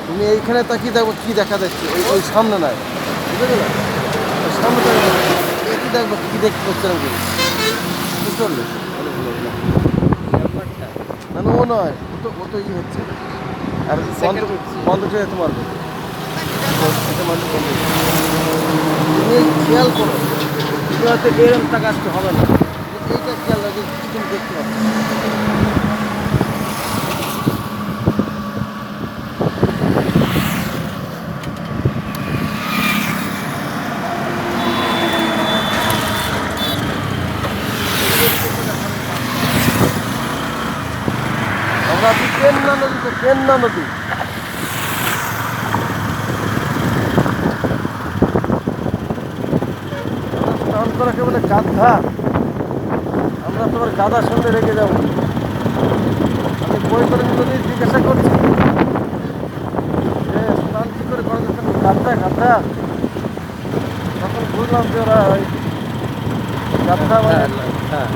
তুমি এইখানে তাকিয়ে দেখো কি দেখা যাচ্ছে, ওই ওই সামনে নাই, বুঝতে পারলে? ওই সামনে কি দেখবো, কি দেখতে পাচ্ছি আমি, বুঝতে পারলে? না না, ও নয়, ও তো ই হচ্ছে, আর বন্ধ বন্ধ করে যেতে মারবে, এটা মারলে বন্ধ হয়ে যাবে। তুমি খেয়াল করো, তুমি হয়তো এরকম টাকা আসতে হবে না, এইটা খেয়াল রাখবে, কি তুমি দেখতে পাচ্ছ। আমরা আছি পেন্না নদীতে, পেন্না নদী। স্নান করাকে বলে গাধা, আমরা তোমার গাধার সঙ্গে রেখে যাবো। আমি বই করে যদি জিজ্ঞাসা করছি যে স্নান কী করে করা যাচ্ছে, গাধা গাধা, তখন বুঝলাম যে ওরা ওই গাধা মানে হ্যাঁ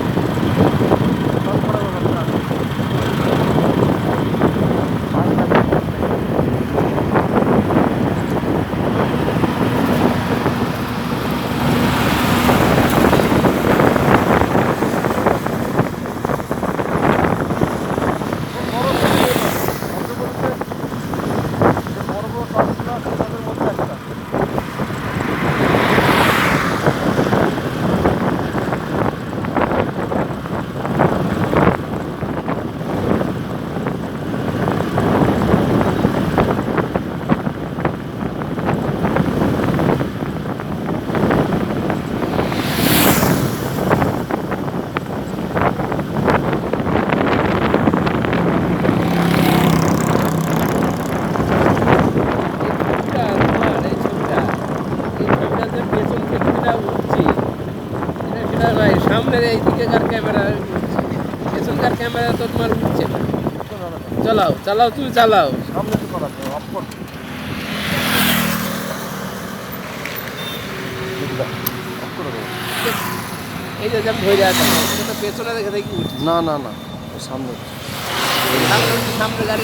স্নান করার ব্যাপারটা। বড় বড় টপগুলো আছে তাদের মধ্যে একটা। সামনের এই দিকেকার ক্যামেরা উঠছে, পেছনকার ক্যামেরা তো তোমার উঠছে না। চালাও চালাও, তুমি চালাও। সামনে তো করা যায়, অফ করো। অফ করে দেবো। এই যে যেমন ধরে আছে, পেছনে দেখে দেখি উঠছে। না না না, সামনে। সামনে গাড়ি